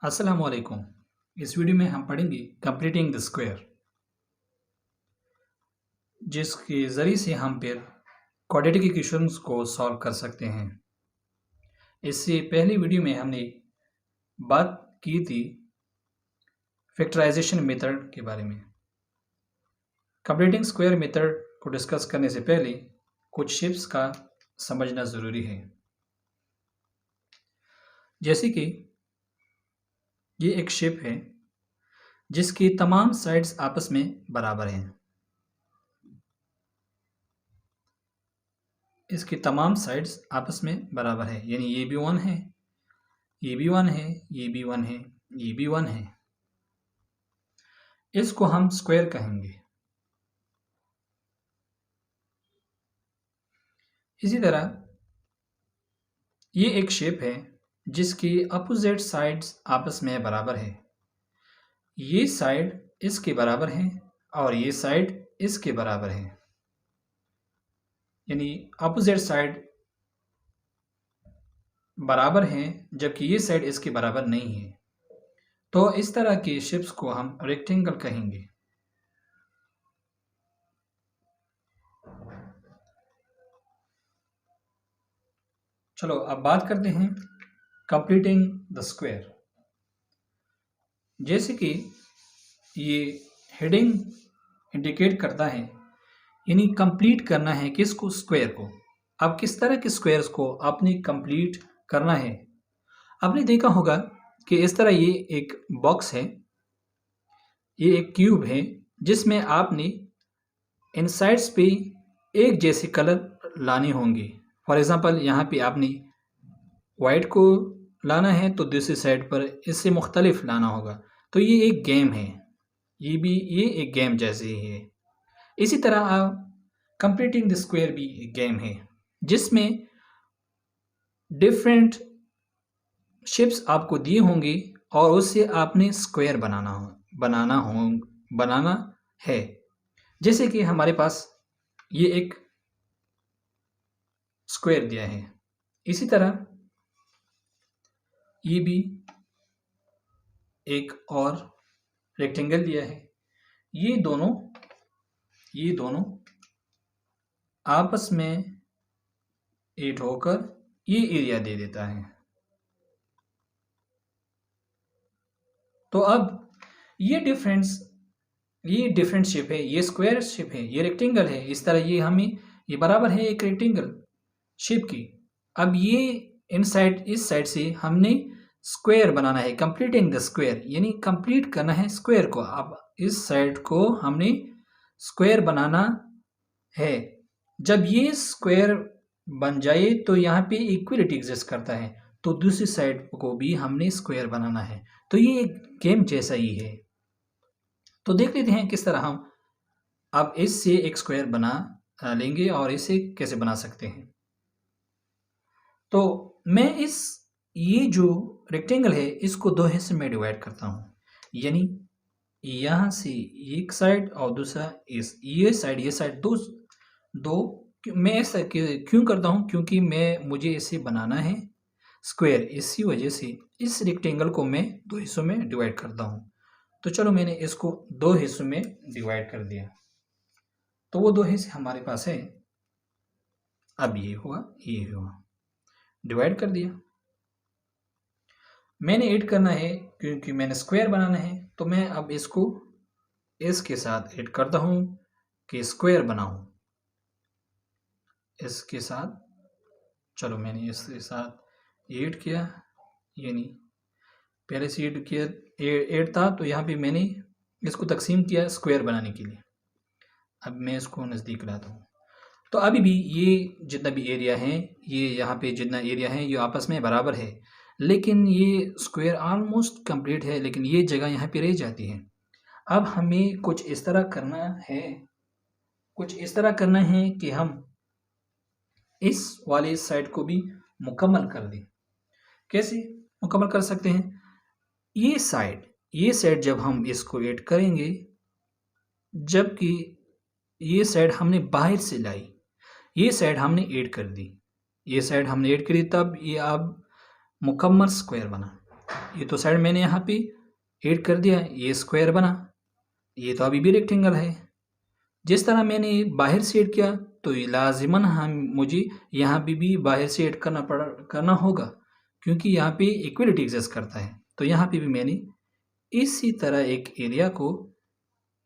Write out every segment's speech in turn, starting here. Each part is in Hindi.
अस्सलाम वालेकुम। इस वीडियो में हम पढ़ेंगे कंप्लीटिंग द स्क्वायर, जिसके ज़रिए से हम फिर क्वाड्रेटिक इक्वेशंस को सॉल्व कर सकते हैं। इससे पहली वीडियो में हमने बात की थी फैक्टराइजेशन मेथड के बारे में। कंप्लीटिंग स्क्वायर मेथड को डिस्कस करने से पहले कुछ शेप्स का समझना ज़रूरी है। जैसे कि ये एक शेप है जिसकी तमाम साइड्स आपस में बराबर हैं। इसकी तमाम साइड्स आपस में बराबर है, यानी ये भी 1 है, ये भी 1 है, ये भी 1 है, ये भी 1 है। इसको हम स्क्वायर कहेंगे। इसी तरह ये एक शेप है जिसकी अपोजिट साइड्स आपस में बराबर है। ये साइड इसके बराबर है और ये साइड इसके बराबर है, यानी अपोजिट साइड बराबर है जबकि ये साइड इसके बराबर नहीं है। तो इस तरह के शेप्स को हम रेक्टेंगल कहेंगे। चलो अब बात करते हैं कंप्लीटिंग द स्क्वायर। जैसे कि ये हेडिंग इंडिकेट करता है, यानी कंप्लीट करना है किसको? स्क्वायर को। अब किस तरह के स्क्वायर्स को आपने कंप्लीट करना है? आपने देखा होगा कि इस तरह ये एक बॉक्स है, ये एक क्यूब है जिसमें आपने इन साइड्स पे एक जैसे कलर लाने होंगे। फॉर एग्जांपल यहाँ पे आपने वाइट को लाना है तो दूसरी साइड पर इससे मुख्तलिफ लाना होगा। तो ये एक गेम है, ये एक गेम जैसे ही है। इसी तरह आप कंप्लीटिंग द स्क्वायर भी एक गेम है जिसमें डिफरेंट शेप्स आपको दिए होंगे और उससे आपने स्क्वायर बनाना है। जैसे कि हमारे पास ये एक स्क्वायर दिया है, इसी तरह ये भी एक और रेक्टेंगल दिया है। ये दोनों आपस में एड होकर ये एरिया दे देता है। तो अब ये डिफरेंट शेप है, ये स्क्वायर शेप है, ये रेक्टेंगल है। इस तरह ये बराबर है एक रेक्टेंगल शेप की। अब ये इस साइड से हमने स्क्वायर बनाना है, कंप्लीटिंग द स्क्वायर, यानी कंप्लीट करना है स्क्वायर को। अब इस साइड को हमने स्क्वायर बनाना है। जब ये स्क्वायर बन जाए तो यहाँ पे इक्वलिटी एग्जिस्ट करता है, तो दूसरी साइड को भी हमने स्क्वायर बनाना है। तो ये एक गेम जैसा ही है। तो देख लेते हैं किस तरह हम अब इससे एक स्क्वायर बना लेंगे और इसे कैसे बना सकते हैं। तो मैं ये जो रेक्टेंगल है इसको दो हिस्से में डिवाइड करता हूँ, यानी यहाँ से एक साइड और दूसरा ये साइड दो। मैं ऐसा क्यों करता हूँ? क्योंकि मुझे इसे बनाना है स्क्वायर, इसी वजह से इस रेक्टेंगल को मैं दो हिस्सों में डिवाइड करता हूँ। तो चलो मैंने इसको दो हिस्सों में डिवाइड कर दिया। तो वो दो हिस्से हमारे पास है। अब ये हुआ डिवाइड कर दिया। मैंने ऐड करना है क्योंकि मैंने स्क्वायर बनाना है, तो मैं अब इसको इसके साथ ऐड करता हूँ कि स्क्वायर बनाऊं इसके साथ। चलो मैंने इसके साथ ऐड किया, यानी पहले से ऐड था तो यहाँ पे मैंने इसको तकसीम किया स्क्वायर बनाने के लिए। अब मैं इसको नज़दीक लाता हूँ। तो अभी भी ये जितना भी एरिया है, ये यहाँ पे जितना एरिया है ये आपस में बराबर है, लेकिन ये स्क्वायर ऑलमोस्ट कंप्लीट है, लेकिन ये जगह यहाँ पे रह जाती है। अब हमें कुछ इस तरह करना है कि हम इस वाले साइड को भी मुकम्मल कर दें। कैसे मुकम्मल कर सकते हैं? ये साइड जब हम इसको ऐड करेंगे, जबकि ये साइड हमने बाहर से लाई, ये साइड हमने ऐड कर दी, ये साइड हमने ऐड करी, तब ये अब मुकम्मल स्क्वायर बना। ये तो साइड मैंने यहाँ पे ऐड कर दिया, ये स्क्वायर बना, ये तो अभी भी रेक्टेंगल है। जिस तरह मैंने बाहर से ऐड किया, तो ये लाजिमन मुझे यहाँ पे भी बाहर से ऐड करना होगा, क्योंकि यहाँ पे इक्वलिटी एग्जिस्ट करता है। तो यहाँ पे भी मैंने इसी तरह एक एरिया को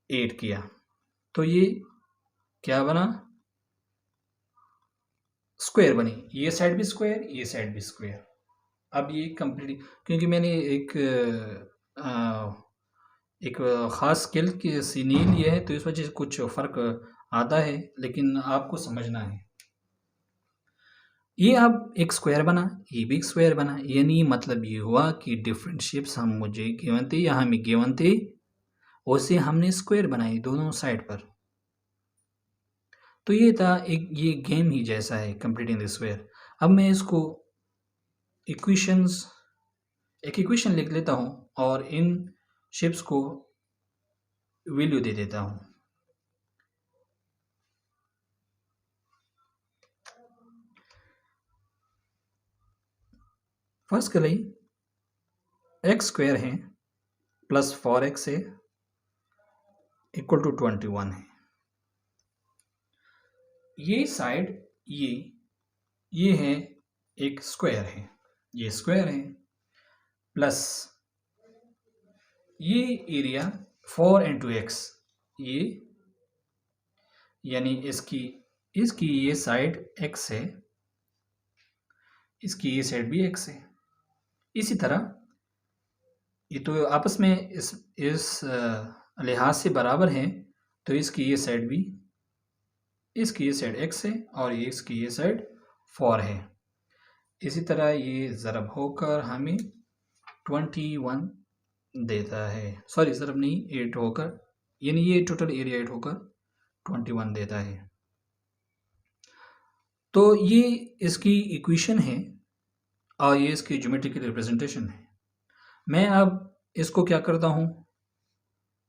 ऐड किया, तो ये क्या बना, स्क्वायर बनी। ये साइड भी स्क्वायर, ये साइड भी स्क्वायर। अब ये कंप्लीट, क्योंकि मैंने एक ख़ास स्केल की सीनी लिया है, तो इस वजह से कुछ फ़र्क आता है, लेकिन आपको समझना है। ये अब एक स्क्वायर बना, ये भी एक स्क्वायर बना, यानी मतलब ये हुआ कि डिफरेंट शेप्स हम मुझे गिवन थे, यहाँ हमें गिवन थे, उसे हमने स्क्वायर बनाई दोनों साइड पर। तो ये था एक, ये गेम ही जैसा है, कंप्लीटिंग द स्क्वायर। अब मैं इसको एक इक्वेशन लिख लेता हूँ और इन शेप्स को वैल्यू दे देता हूँ। फर्स्ट करें, एक्स स्क्वायर है प्लस 4x है इक्वल टू 21 है। ये साइड ये है, एक स्क्वायर है, ये स्क्वायर है, प्लस ये एरिया 4 इंटू एक्स, ये यानी इसकी ये साइड x है, इसकी ये साइड भी x है। इसी तरह ये तो आपस में इस लिहाज से बराबर हैं, तो इसकी ये साइड भी, इसकी ये साइड x है और ये इसकी ये साइड 4 है। इसी तरह ये ज़रब होकर हमें 21 देता है, सॉरी ज़रब नहीं, 8 होकर, यानी ये टोटल एरिया 8 होकर 21 देता है। तो ये इसकी इक्वेशन है और ये इसकी ज्योमेट्रिकल रिप्रेजेंटेशन है। मैं अब इसको क्या करता हूँ,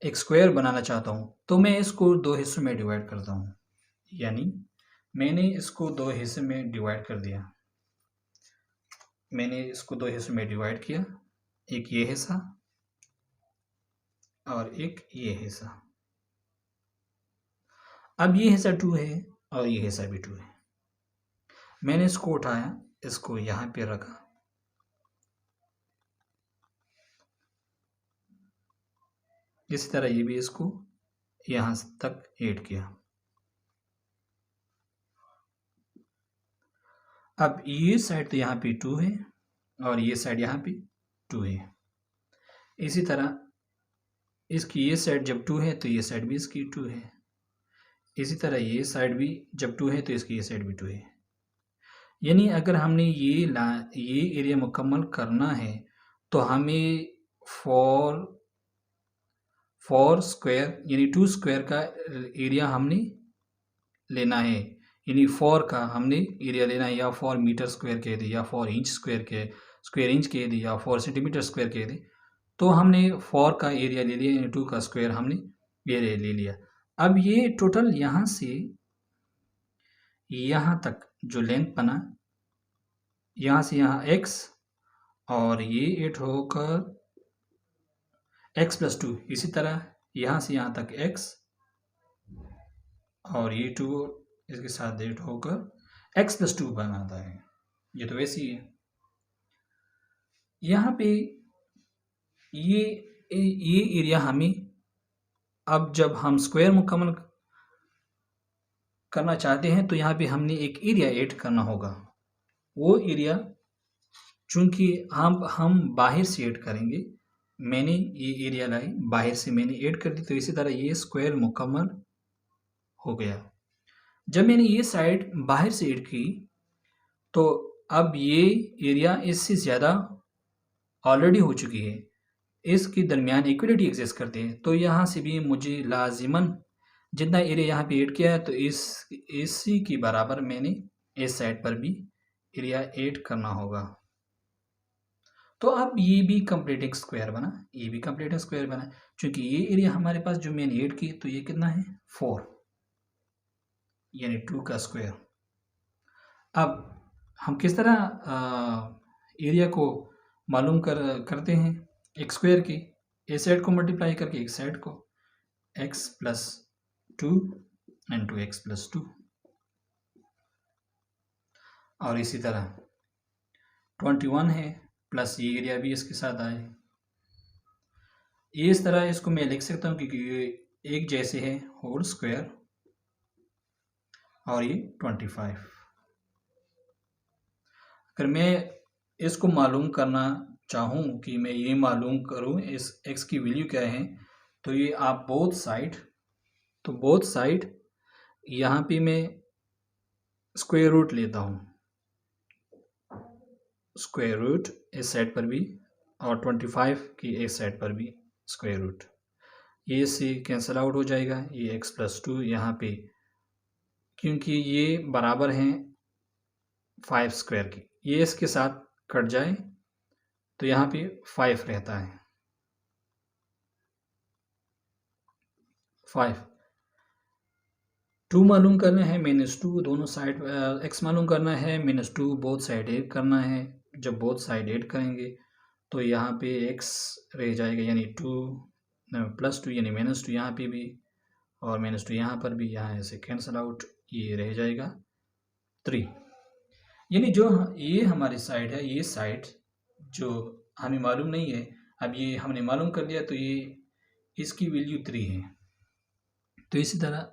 एक स्क्वायर बनाना चाहता हूँ, तो मैं इसको दो हिस्सों में डिवाइड करता हूँ, यानी मैंने इसको दो हिस्से में डिवाइड कर दिया, मैंने इसको दो हिस्सों में डिवाइड किया, एक ये हिस्सा और एक ये हिस्सा। अब ये हिस्सा 2 है और ये हिस्सा भी 2 है। मैंने इसको उठाया, इसको यहाँ पे रखा, इसी तरह ये भी इसको यहाँ तक ऐड किया। अब ये साइड तो यहाँ पे 2 है और ये साइड यहाँ पे 2 है। इसी तरह इसकी ये साइड जब 2 है तो ये साइड भी इसकी 2 है। इसी तरह ये साइड भी जब 2 है तो इसकी ये साइड भी 2 है। यानी अगर हमने ये एरिया मुकम्मल करना है, तो हमें 4 स्क्वायर यानी 2 स्क्वायर का एरिया हमने लेना है, यानी 4 का हमने एरिया लेना है, या 4 मीटर स्क्वायर कह दे, या 4 इंच स्क्वायर इंच कह दे, या 4 सेंटीमीटर स्क्वायर कह दे। तो हमने 4 का एरिया ले लिया, यानी 2 का स्क्वायर हमने एरिया ले लिया। अब ये टोटल यहाँ से यहाँ तक जो लेंथ बना, यहाँ से यहाँ x और ये 8 होकर x प्लस 2, इसी तरह यहाँ से यहाँ तक x और ये 2 इसके साथ 8 होकर x प्लस 2 बनाता है। ये तो वैसे ही है। यहाँ पे ये एरिया हमें, अब जब हम स्क्वायर मुकम्मल करना चाहते हैं, तो यहाँ पे हमने एक एरिया ऐड करना होगा। वो एरिया चूंकि हम बाहर से ऐड करेंगे, मैंने ये एरिया लाई बाहर से मैंने ऐड कर दी, तो इसी तरह ये स्क्वायर मुकम्मल हो गया। जब मैंने ये साइड बाहर से ऐड की, तो अब ये एरिया इससे ज़्यादा ऑलरेडी हो चुकी है, इसके दरमियान इक्वलिटी एग्जिस्ट करते हैं। तो यहाँ से भी मुझे लाजिमन जितना एरिया यहाँ पे ऐड किया है, तो इसी के बराबर मैंने इस साइड पर भी एरिया ऐड करना होगा। तो अब ये भी कंप्लीट स्क्वायर बना, ये भी कंप्लीट स्क्वायर बना, क्योंकि ये एरिया हमारे पास जो मैंने 8 की, तो ये कितना है 4, यानी 2 का स्क्वायर। अब हम किस तरह एरिया को मालूम करते हैं, एक स्क्वायर की एक साइड को मल्टीप्लाई करके एक साइड को, x plus 2 into x plus 2, और इसी तरह 21 है प्लस ये एरिया भी इसके साथ आए। ये इस तरह इसको मैं लिख सकता हूँ क्योंकि ये एक जैसे है, होल स्क्वायर और ये 25। अगर मैं इसको मालूम करना चाहूँ कि मैं ये मालूम करूँ इस x की वैल्यू क्या है, तो ये आप बोथ साइड यहाँ पे मैं स्क्वायर रूट लेता हूँ, स्क्वायर रूट इस साइड पर भी और 25 की इस साइड पर भी स्क्वायर रूट, ये से कैंसिल आउट हो जाएगा, ये x प्लस 2 यहाँ पे, क्योंकि ये बराबर हैं 5 स्क्वायर की, ये इसके साथ कट जाए तो यहाँ पे 5 रहता है, 5 2 मालूम करना है, -2 दोनों साइड, x मालूम करना है, -2 बोथ साइड ऐड करना है। जब बोथ साइड ऐड करेंगे तो यहाँ पे x रह जाएगा, यानी 2 प्लस 2 यानी -2 यहाँ पे भी, और -2 यहाँ पर भी, यहाँ ऐसे कैंसिल आउट, ये रह जाएगा 3। यानी जो ये हमारी साइड है, ये साइड जो हमें मालूम नहीं है, अब ये हमने मालूम कर लिया, तो ये इसकी वैल्यू 3 है। तो इसी तरह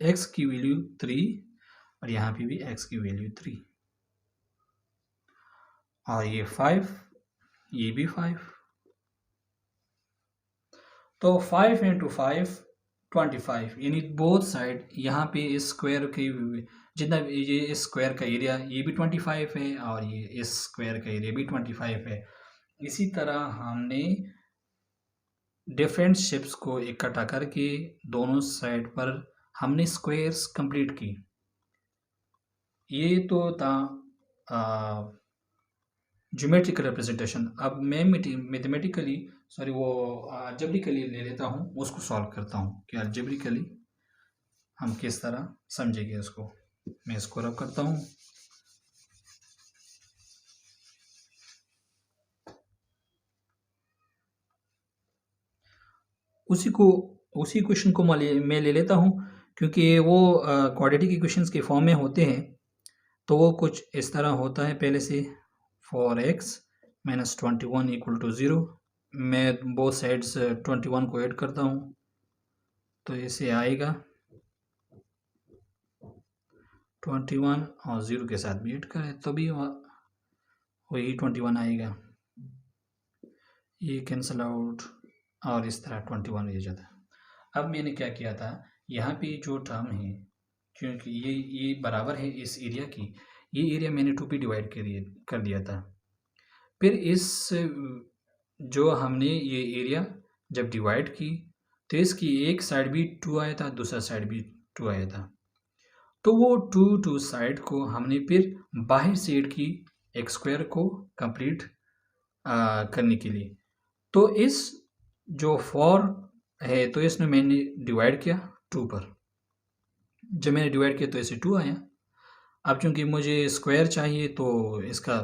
x की वैल्यू 3 और यहाँ पे भी x की वैल्यू 3, और ये 5, ये भी 5, तो 5 इंटू 5 25, यानी बोथ साइड यहाँ पे इस स्क्वायर की जितना ये इस स्क्वायर का एरिया ये भी 25 है और ये इस स्क्वायर का एरिया भी 25 है। इसी तरह हमने डिफरेंट शेप्स को इकट्ठा करके दोनों साइड पर हमने स्क्वायर्स कंप्लीट की। ये तो था ज्योमेट्रिकल रिप्रेजेंटेशन। अब मैं मैथमेटिकली वो अलजेब्रिकली ले लेता हूँ, उसको सॉल्व करता हूँ कि अलजेब्रिकली हम किस तरह समझेंगे इसको। मैं इसको रब करता हूँ। उसी क्वेश्चन को मैं ले लेता हूँ, क्योंकि वो क्वाड्रेटिक इक्वेशंस के फॉर्म में होते हैं। तो वो कुछ इस तरह होता है पहले से, फॉर x -21 इक्वल टू 0। मैं बोथ साइड्स 21 को ऐड करता हूँ, तो इसे आएगा 21 और 0 के साथ भी ऐड करें तो भी वही 21 आएगा, ये कैंसिल आउट, और इस तरह 21 रह जाता है। अब मैंने क्या किया था, यहाँ पे जो टर्म है, क्योंकि ये बराबर है इस एरिया की, ये एरिया मैंने 2 पे डिवाइड कर दिया था। फिर इस जो हमने ये एरिया जब डिवाइड की, तो इसकी एक साइड भी 2 आया था, दूसरा साइड भी 2 आया था। तो वो 2 साइड को हमने फिर बाहर से ऐड की एक स्क्वायर को कंप्लीट करने के लिए। तो इस जो 4 है, तो इसमें मैंने डिवाइड किया 2 पर। जब मैंने डिवाइड किया तो इसे 2 आया। अब चूंकि मुझे स्क्वायर चाहिए तो इसका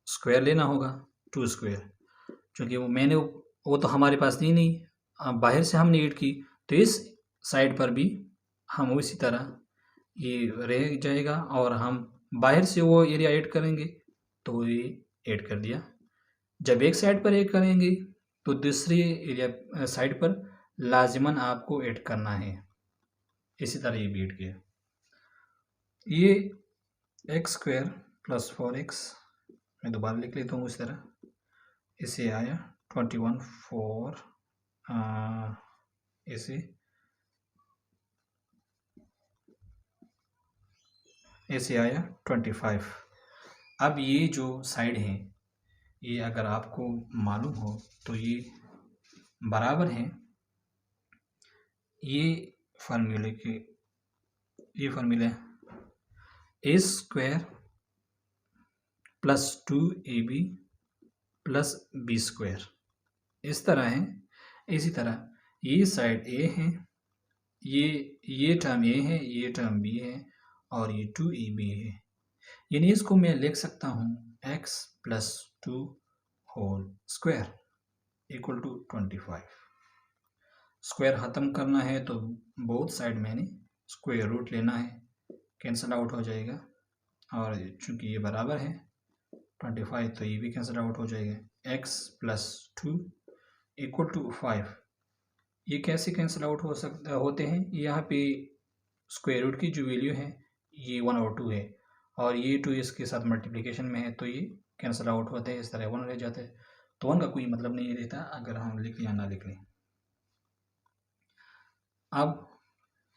स्क्वायर लेना होगा, 2 स्क्वायर, क्योंकि वो तो हमारे पास थी नहीं, बाहर से हमने ऐड की, तो इस साइड पर भी हम उसी तरह ये रह जाएगा, और हम बाहर से वो एरिया ऐड करेंगे, तो ये ऐड कर दिया। जब एक साइड पर ऐड करेंगे तो दूसरी एरिया साइड पर लाजिमन आपको ऐड करना है। इसी तरह ये भी ऐड किया। ये एक्स स्क्वायर प्लस 4x, मैं दोबारा लिख लेता हूँ इस तरह, इसे आया 21 4 ऐसे आया 25। अब ये जो साइड है, ये अगर आपको मालूम हो तो ये बराबर है ये फार्मूले के, ये formula A square plus 2ab plus B square इस तरह है। इसी तरह ये साइड ए है, ये टर्म ए है, ये टर्म बी है और ये 2ab है। यानी इसको मैं लिख सकता हूँ x plus 2 whole square equal to 25। Square ख़त्म करना है तो बोथ साइड मैंने स्क्वायर रूट लेना है, कैंसिल आउट हो जाएगा। और चूंकि ये बराबर है 25 तो ये भी कैंसिल आउट हो जाएगा। x plus 2 equal to 5। ये कैसे कैंसिल आउट होते हैं? यहाँ पे स्क्वायर रूट की जो वैल्यू है ये 1 और 2 है और ये 2 इसके साथ मल्टीप्लिकेशन में है तो ये कैंसिल आउट होते हैं, इस तरह 1 रह जाते हैं। तो 1 का कोई मतलब नहीं रहता अगर हम लिख लें या ना लिख लें। अब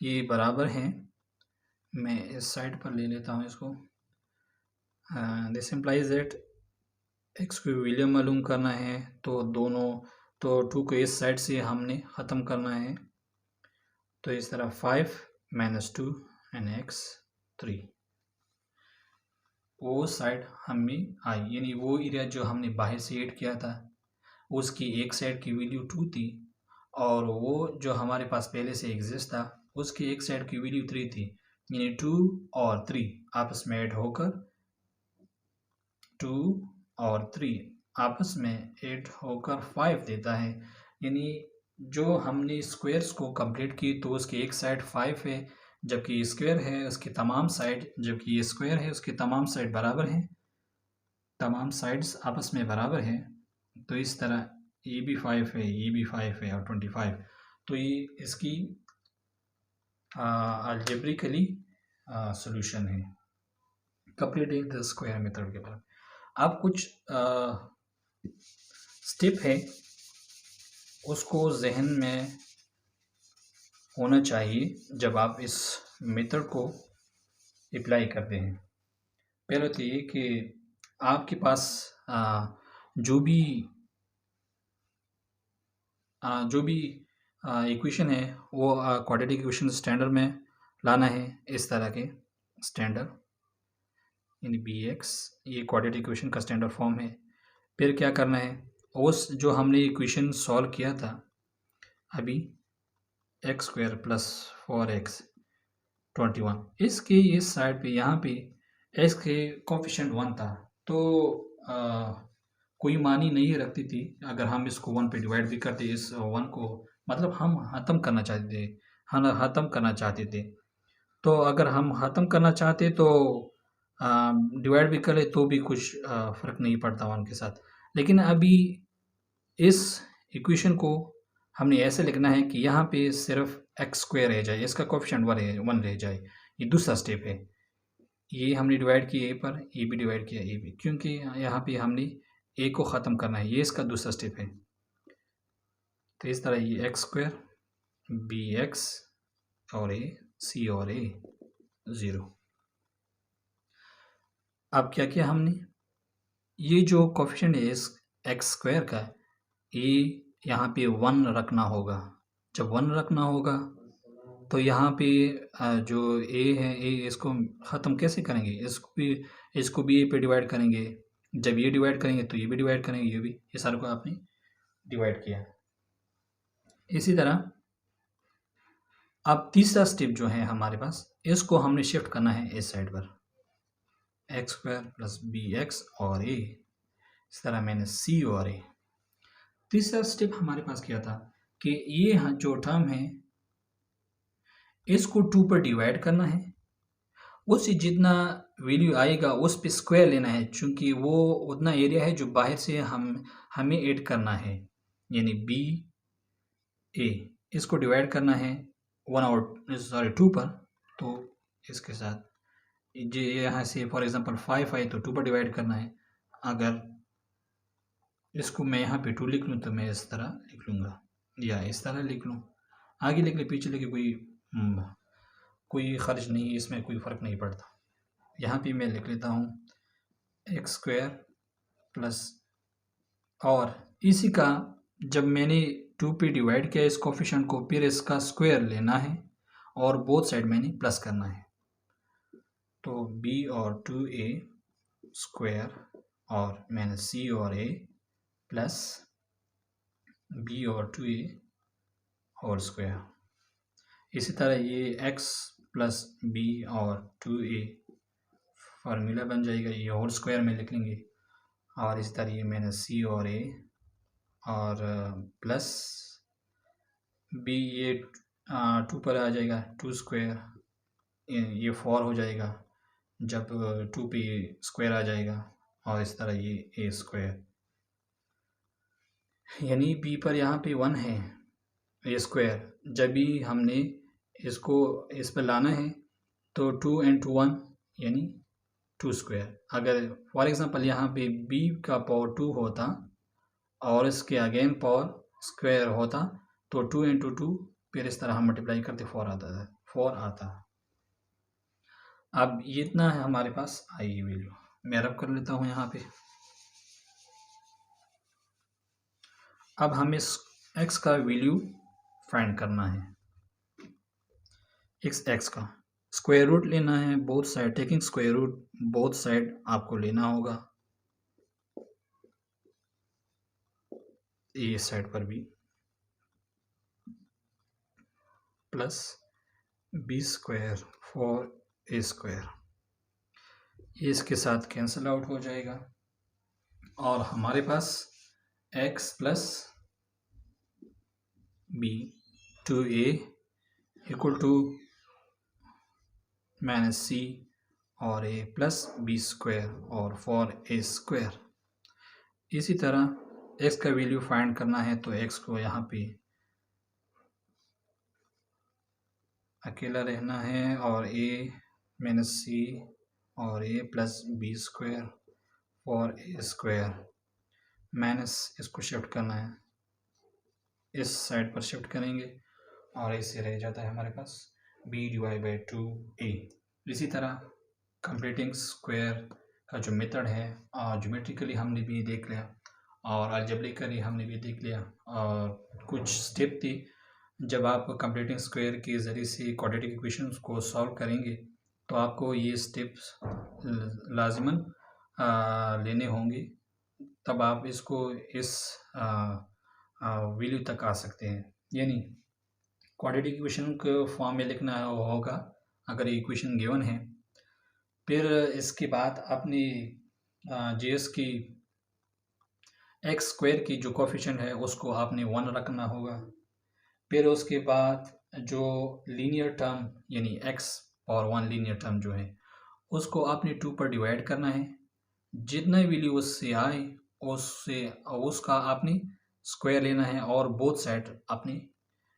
ये बराबर हैं, मैं इस साइड पर ले लेता हूँ इसको। दिस इम्प्लाइज दैट एक्स की वैल्यू मालूम करना है तो दोनों तो 2 को इस साइड से हमने ख़त्म करना है। तो इस तरह 5 माइनस 2 एंड x 3 वो साइड हमें आई, यानी वो एरिया जो हमने बाहर से ऐड किया था उसकी एक साइड की वैल्यू 2 थी और वो जो हमारे पास पहले से एग्जिस्ट था उसकी एक साइड की वैल्यू 3 थी। यानी 2 और 3 आपस में ऐड होकर 2 और 3 आपस में ऐड होकर 5 देता है। यानी जो हमने स्क्वायर्स को कंप्लीट की तो उसकी एक साइड 5 है, जबकि ये स्क्वायर है उसकी तमाम साइड, जबकि ये स्क्वायर है उसकी तमाम साइड बराबर हैं, तमाम साइड्स आपस में बराबर हैं। तो इस तरह ये भी 5 है, ये भी 5 है और 25। तो ये इसकी अलजेब्रिकली सॉल्यूशन है कंप्लीटिंग द स्क्वायर मेथड के बाद। अब कुछ स्टेप है उसको जहन में होना चाहिए जब आप इस मेथड को अप्लाई करते हैं। पहले तो ये कि आपके पास जो भी इक्वेशन है वो क्वाड्रेटिक इक्वेशन स्टैंडर्ड में लाना है, इस तरह के स्टैंडर्ड, यानी bx ये क्वाड्रेटिक इक्वेशन का स्टैंडर्ड फॉर्म है। फिर क्या करना है, उस जो हमने इक्वेशन सॉल्व किया था अभी एक्स स्क्वायर प्लस 4x 21, इसके इस साइड पे यहाँ पे x के कोफिशिएंट 1 था तो कोई मानी नहीं रखती थी अगर हम इसको 1 पे डिवाइड भी करते इस 1 को, मतलब हम ख़त्म करना चाहते थे, हम ख़त्म करना चाहते थे। तो अगर हम ख़त्म करना चाहते तो डिवाइड भी करें तो भी कुछ फ़र्क नहीं पड़ता 1 के साथ। लेकिन अभी इस इक्वेशन को हमने ऐसे लिखना है कि यहाँ पे सिर्फ एक्स स्क्वायर रह जाए, इसका कोफिशिएंट 1 रह जाए। ये दूसरा स्टेप है। ये हमने डिवाइड किया ए पर, ए भी डिवाइड किया ए भी, क्योंकि यहाँ पे हमने ए को ख़त्म करना है, ये इसका दूसरा स्टेप है। तो इस तरह ये एक्स स्क्वायर बी एक्स और ए सी और ए 0। अब क्या किया हमने, ये जो कोफिशिएंट है इस एक्स स्क्वायर का ये यहाँ पे 1 रखना होगा। जब 1 रखना होगा तो यहाँ पे जो ए है, ए इसको ख़त्म कैसे करेंगे, इसको भी ए पे डिवाइड करेंगे। जब ये डिवाइड करेंगे तो ये भी डिवाइड करेंगे, ये भी, ये सारे को आपने डिवाइड किया। इसी तरह अब तीसरा स्टेप जो है हमारे पास, इसको हमने शिफ्ट करना है इस साइड पर, X square plus B X और ए, इस तरह मैंने सी और ए। तीसरा स्टेप हमारे पास क्या था कि ये जो टर्म है इसको 2 पर डिवाइड करना है, उससे जितना वैल्यू आएगा उस पे स्क्वायर लेना है, चूंकि वो उतना एरिया है जो बाहर से हमें ऐड करना है। यानी बी ए इसको डिवाइड करना है 2 पर, तो इसके साथ जो यहाँ से फॉर एग्जांपल 5 आए तो 2 पर डिवाइड करना है। अगर इसको मैं यहाँ पे 2 लिख लूँ तो मैं इस तरह लिख लूँगा या इस तरह लिख लूँ, आगे लिख ले पीछे लिखे कोई खर्च नहीं, इसमें कोई फ़र्क नहीं पड़ता। यहाँ पे मैं लिख लेता हूँ एक्स स्क्वायर प्लस, और इसी का जब मैंने 2 पे डिवाइड किया इस कोफिशिएंट को, फिर इसका स्क्वायर लेना है और बोथ साइड मैंने प्लस करना है। तो b और 2a स्क्वायर और मैंने c और a प्लस बी और 2a होल स्क्वायर। इसी तरह ये x प्लस बी और 2a फार्मूला बन जाएगा, ये होल स्क्वायर में लिख लेंगे। और इस तरह ये मैंने c और a और प्लस बी, ये 2 पर आ जाएगा, 2 स्क्वायर, ये 4 हो जाएगा जब 2 पे स्क्वायर आ जाएगा। और इस तरह ये a स्क्वायर, यानी b पर यहाँ पे 1 है a स्क्वायर। जब भी हमने इसको इस पर लाना है तो 2 into 1 यानी 2 स्क्वायर। अगर फॉर एग्ज़ाम्पल यहाँ पे b का पावर 2 होता और इसके अगेन पावर स्क्वायर होता तो 2 into 2 फिर इस तरह हम मल्टीप्लाई करते 4 आता। अब ये इतना है हमारे पास आई वैल्यू। मैं रब कर लेता हूँ यहाँ पे। अब हमें x का वैल्यू फाइंड करना है। x का स्क्वायर रूट लेना है both side, taking square root both side आपको लेना होगा, ये साइड पर भी, plus B square 4a square, ये इसके साथ कैंसिल आउट हो जाएगा और हमारे पास x plus B 2a equal to minus C और a प्लस बी स्क्वायर और 4a स्क्वायर। इसी तरह x का वैल्यू फाइंड करना है तो x को यहाँ पे अकेला रहना है और a माइनस सी और a प्लस बी स्क्वायर और a स्क्वायर माइनस इसको शिफ्ट करना है, इस साइड पर शिफ्ट करेंगे और इससे रह जाता है हमारे पास b डिवाइड बाई 2a। इसी तरह कंप्लीटिंग स्क्वायर का जो मेथड है ज्योमेट्रिकली हमने भी देख लिया और अलजेब्रिकली हमने भी देख लिया और कुछ स्टेप थी। जब आप कंप्लीटिंग स्क्वायर के ज़रिए से क्वाड्रेटिक इक्वेशंस को सॉल्व करेंगे तो आपको ये स्टेप्स लाजमन लेने होंगे, तब आप इसको इस वैल्यू तक आ सकते हैं। यानी क्वाड्रेटिक इक्वेशन को फॉर्म में लिखना होगा अगर ये इक्वेशन गिवन है। फिर इसके बाद अपनी जीएस की एक्स स्क्वायर की जो कोफिशिएंट है उसको आपने 1 रखना होगा। फिर उसके बाद जो लीनियर टर्म यानी x और 1 लीनियर टर्म जो है उसको आपने 2 पर डिवाइड करना है। जितना वैल्यू उससे आए उसका आपने स्क्वायर लेना है और बोथ साइड आपने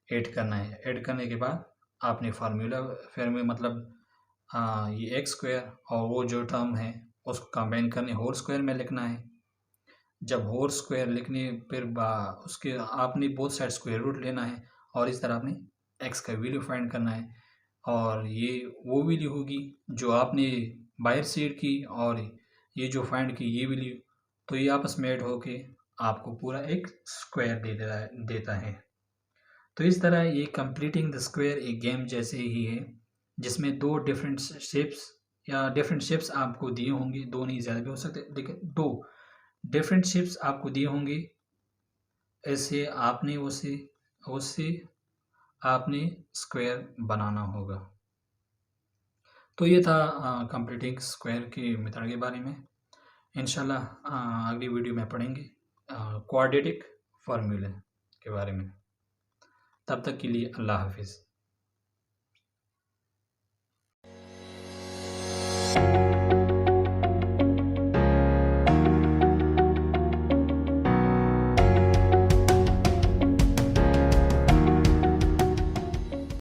ऐड करना है। ऐड करने के बाद आपने फार्मूला फिर में मतलब ये एक्स स्क्वायर और वो जो टर्म है उसको कंबाइन करने होल स्क्वायर में लिखना है। जब होल स्क्वायर लिखने फिर उसके आपने बोथ साइड स्क्वायर रूट लेना है और इस तरह आपने एक्स का वैल्यू फाइंड करना है और ये वो वैल्यू होगी जो आपने बाहर सेड की और ये जो फाइंड की ये वैल्यू, तो ये आपस में ऐड होके आपको पूरा एक स्क्वायर देता है। तो इस तरह ये कंप्लीटिंग द स्क्वायर एक गेम जैसे ही है जिसमें दो डिफरेंट शेप्स आपको दिए होंगे, दो नहीं ज़्यादा भी हो सकते लेकिन दो डिफरेंट शेप्स आपको दिए होंगे। ऐसे आपने उससे आपने स्क्वायर बनाना होगा। तो ये था कंप्लीटिंग स्क्वायर के मेथड के बारे में। इंशाल्लाह अगली वीडियो में पढ़ेंगे क्वाड्रेटिक फार्मूले के बारे में। तब तक के लिए अल्लाह हाफिज़।